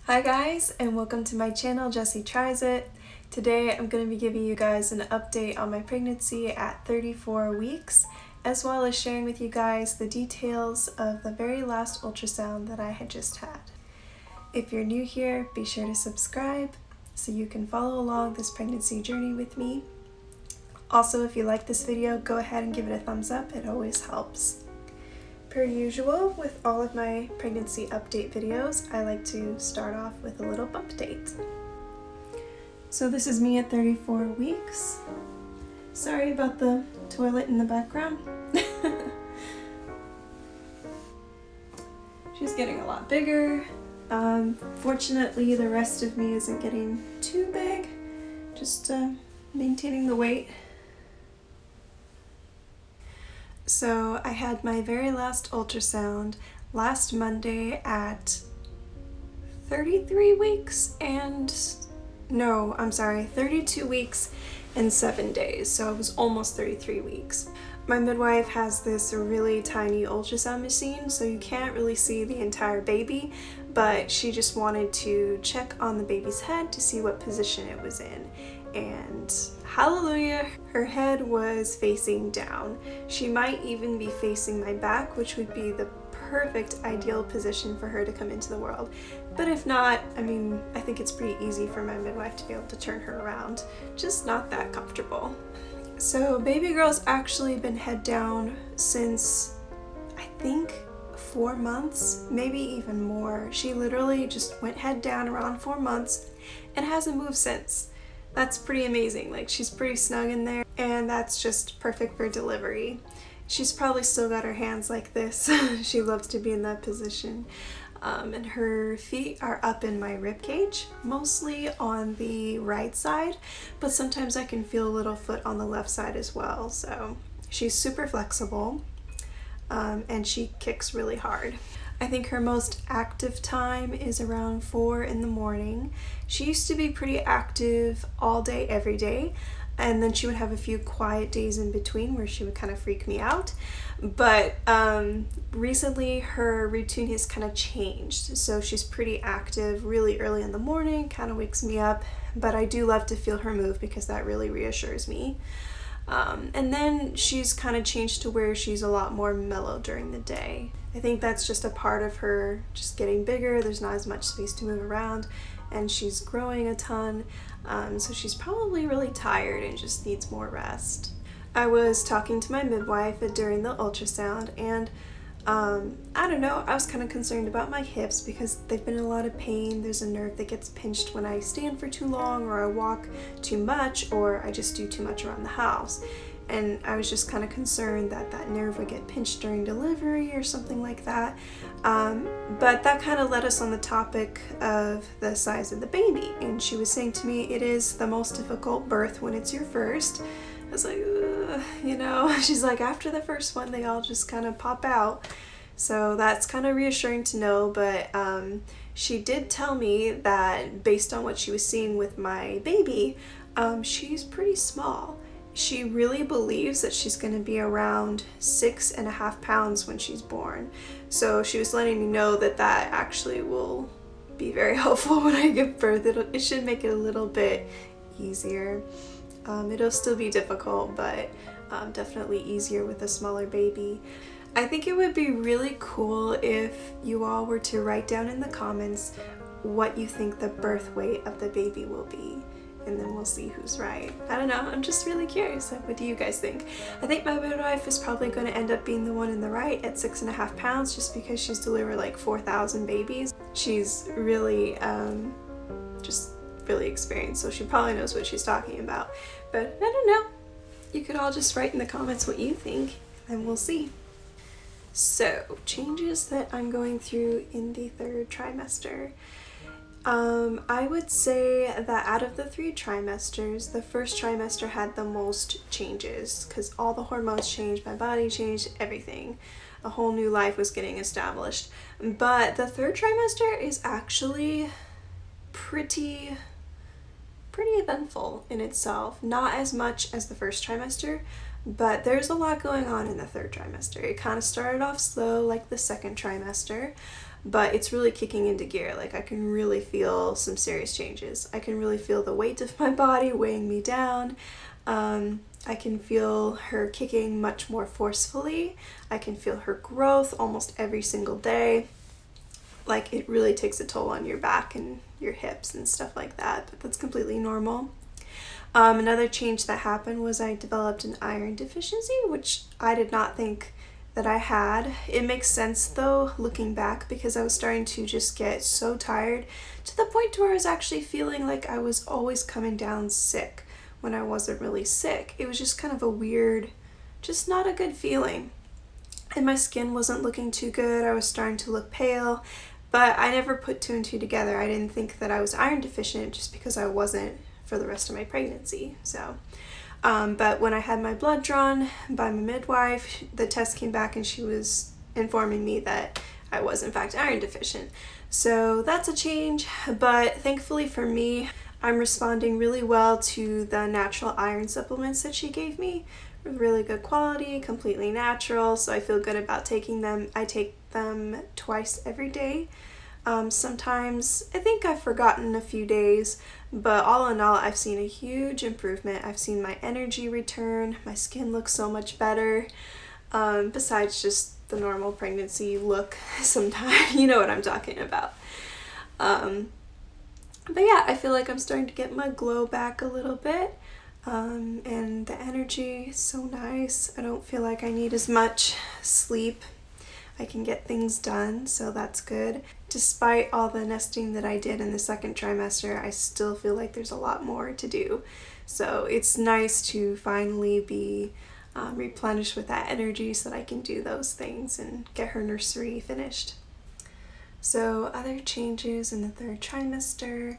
Hi guys, and welcome to my channel, Jessie Tries It. Today I'm going to be giving you guys an update on my pregnancy at 34 weeks, as well as sharing with you guys the details of the very last ultrasound that I had just had. If you're new here, be sure to subscribe so you can follow along this pregnancy journey with me. Also, if you like this video, go ahead and give it a thumbs up, it always helps. Per usual, with all of my pregnancy update videos, I like to start off with a little bump date. So this is me at 34 weeks. Sorry about the toilet in the background. She's getting a lot bigger. Fortunately, the rest of me isn't getting too big, just maintaining the weight. So I had my very last ultrasound last Monday at 32 weeks and 7 days. So I was almost 33 weeks. My midwife has this really tiny ultrasound machine, so you can't really see the entire baby, but she just wanted to check on the baby's head to see what position it was in. And hallelujah, her head was facing down. She might even be facing my back, which would be the perfect ideal position for her to come into the world. But if not, I think it's pretty easy for my midwife to be able to turn her around, just not that comfortable. So baby girl's actually been head down since I think 4 months, maybe even more. She literally just went head down around 4 months and hasn't moved since. That's pretty amazing. Like, she's pretty snug in there, and that's just perfect for delivery. She's probably still got her hands like this. She loves to be in that position. And her feet are up in my rib cage, mostly on the right side, but sometimes I can feel a little foot on the left side as well. So she's super flexible, and she kicks really hard. I think her most active time is around 4 in the morning. She used to be pretty active all day, every day, and then she would have a few quiet days in between where she would kind of freak me out. But recently her routine has kind of changed, so she's pretty active really early in the morning, kind of wakes me up, but I do love to feel her move because that really reassures me. And then she's kind of changed to where she's a lot more mellow during the day. I think that's just a part of her just getting bigger. There's not as much space to move around, and she's growing a ton, so she's probably really tired and just needs more rest. I was talking to my midwife during the ultrasound, and I don't know, I was kind of concerned about my hips because they've been in a lot of pain. There's a nerve that gets pinched when I stand for too long, or I walk too much, or I just do too much around the house. And I was just kind of concerned that that nerve would get pinched during delivery or something like that. But that kind of led us on the topic of the size of the baby. And she was saying to me, it is the most difficult birth when it's your first. I was like, she's like, after the first one, they all just kind of pop out. So that's kind of reassuring to know, but she did tell me that based on what she was seeing with my baby, she's pretty small. She really believes that she's going to be around 6.5 pounds when she's born. So she was letting me know that that actually will be very helpful when I give birth. It should make it a little bit easier. It'll still be difficult, but definitely easier with a smaller baby. I think it would be really cool if you all were to write down in the comments what you think the birth weight of the baby will be, and then we'll see who's right. I don't know, I'm just really curious. Like, what do you guys think? I think my midwife is probably going to end up being the one in the right at 6.5 pounds, just because she's delivered like 4,000 babies. She's really just really experienced, so she probably knows what she's talking about. But I don't know. You could all just write in the comments what you think, and we'll see. So, changes that I'm going through in the 3rd trimester. I would say that out of the 3 trimesters, the 1st trimester had the most changes because all the hormones changed, my body changed, everything. A whole new life was getting established. But the 3rd trimester is actually pretty eventful in itself. Not as much as the 1st trimester, but there's a lot going on in the 3rd trimester. It kind of started off slow like the 2nd trimester, but it's really kicking into gear. Like, I can really feel some serious changes. I can really feel the weight of my body weighing me down. I can feel her kicking much more forcefully. I can feel her growth almost every single day. Like, it really takes a toll on your back and your hips and stuff like that, but that's completely normal. Another change that happened was I developed an iron deficiency, which I did not think that I had. It makes sense though, looking back, because I was starting to just get so tired to the point where I was actually feeling like I was always coming down sick when I wasn't really sick. It was just kind of a weird, just not a good feeling. And my skin wasn't looking too good. I was starting to look pale, but I never put two and two together. I didn't think that I was iron deficient just because I wasn't for the rest of my pregnancy. But when I had my blood drawn by my midwife, the test came back and she was informing me that I was in fact iron deficient. So that's a change, but thankfully for me, I'm responding really well to the natural iron supplements that she gave me. Really good quality, completely natural, so I feel good about taking them. I take them twice every day. Sometimes I think I've forgotten a few days, but all in all, I've seen a huge improvement. I've seen my energy return, my skin looks so much better, besides just the normal pregnancy look sometimes. You know what I'm talking about. But yeah, I feel like I'm starting to get my glow back a little bit. And the energy is so nice. I don't feel like I need as much sleep. I can get things done, so that's good. Despite all the nesting that I did in the second trimester, I still feel like there's a lot more to do. So it's nice to finally be replenished with that energy so that I can do those things and get her nursery finished. So other changes in the third trimester,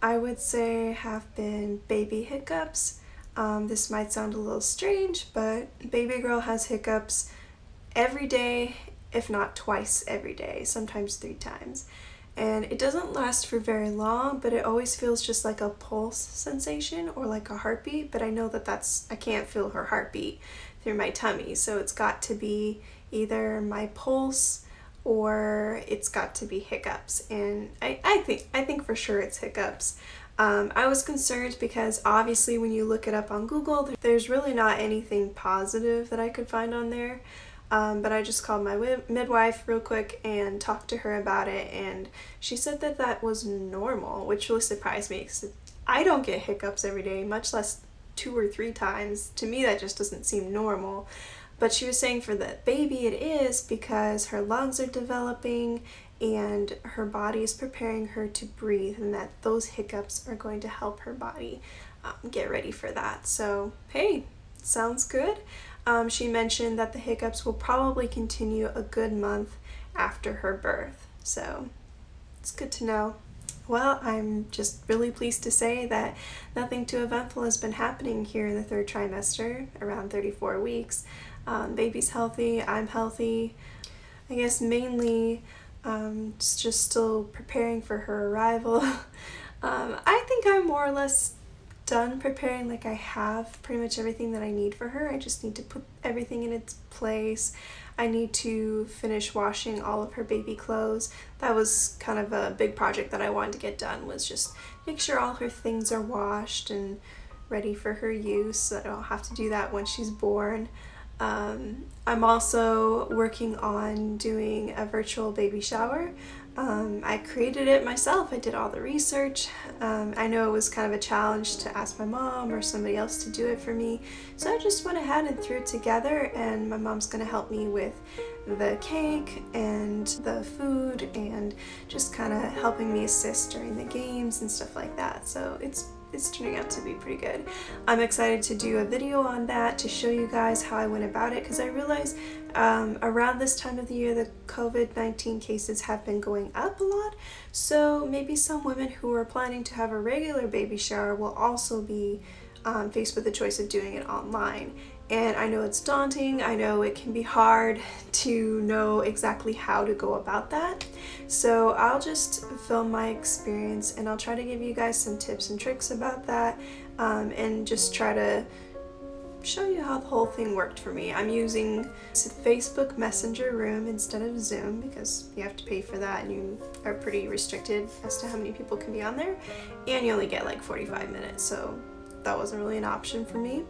I would say, have been baby hiccups. This might sound a little strange, but baby girl has hiccups every day, if not twice every day, sometimes 3 times. And it doesn't last for very long, but it always feels just like a pulse sensation or like a heartbeat, but I know that I can't feel her heartbeat through my tummy, so it's got to be either my pulse or it's got to be hiccups, and I think for sure it's hiccups. I was concerned because obviously when you look it up on Google, there's really not anything positive that I could find on there, but I just called my midwife real quick and talked to her about it, and she said that that was normal, which really surprised me because I don't get hiccups every day, much less 2 or 3 times. To me, that just doesn't seem normal. But she was saying for the baby it is because her lungs are developing and her body is preparing her to breathe, and that those hiccups are going to help her body get ready for that. So hey, sounds good. She mentioned that the hiccups will probably continue a good month after her birth. So it's good to know. Well, I'm just really pleased to say that nothing too eventful has been happening here in the third trimester, around 34 weeks. Baby's healthy, I'm healthy. I guess mainly just still preparing for her arrival. I think I'm more or less done preparing. Like, I have pretty much everything that I need for her. I just need to put everything in its place. I need to finish washing all of her baby clothes. That was kind of a big project that I wanted to get done, was just make sure all her things are washed and ready for her use so that I don't have to do that when she's born. I'm also working on doing a virtual baby shower. I created it myself. I did all the research. I know it was kind of a challenge to ask my mom or somebody else to do it for me, so I just went ahead and threw it together, and my mom's going to help me with the cake and the food and just kind of helping me assist during the games and stuff like that. So it's turning out to be pretty good. I'm excited to do a video on that to show you guys how I went about it, because I realized around this time of the year the COVID-19 cases have been going up a lot, so maybe some women who are planning to have a regular baby shower will also be faced with the choice of doing it online. And I know it's daunting, I know it can be hard to know exactly how to go about that. So I'll just film my experience and I'll try to give you guys some tips and tricks about that, and just try to show you how the whole thing worked for me. I'm using Facebook Messenger Room instead of Zoom because you have to pay for that and you are pretty restricted as to how many people can be on there, and you only get like 45 minutes, so that wasn't really an option for me.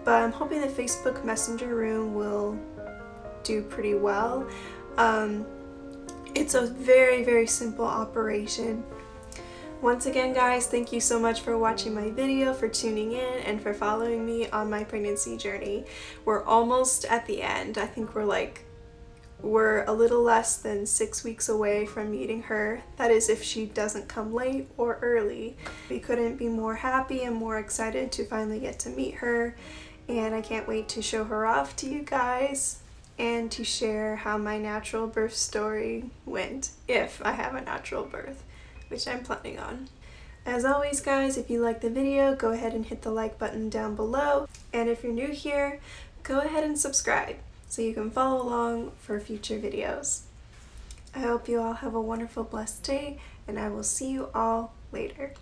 But I'm hoping the Facebook Messenger Room will do pretty well. It's a very, very simple operation. Once again, guys, thank you so much for watching my video, for tuning in, and for following me on my pregnancy journey. We're almost at the end. I think we're a little less than 6 weeks away from meeting her. That is if she doesn't come late or early. We couldn't be more happy and more excited to finally get to meet her, and I can't wait to show her off to you guys and to share how my natural birth story went, if I have a natural birth, which I'm planning on. As always, guys, if you like the video, go ahead and hit the like button down below. And if you're new here, go ahead and subscribe so you can follow along for future videos. I hope you all have a wonderful, blessed day, and I will see you all later.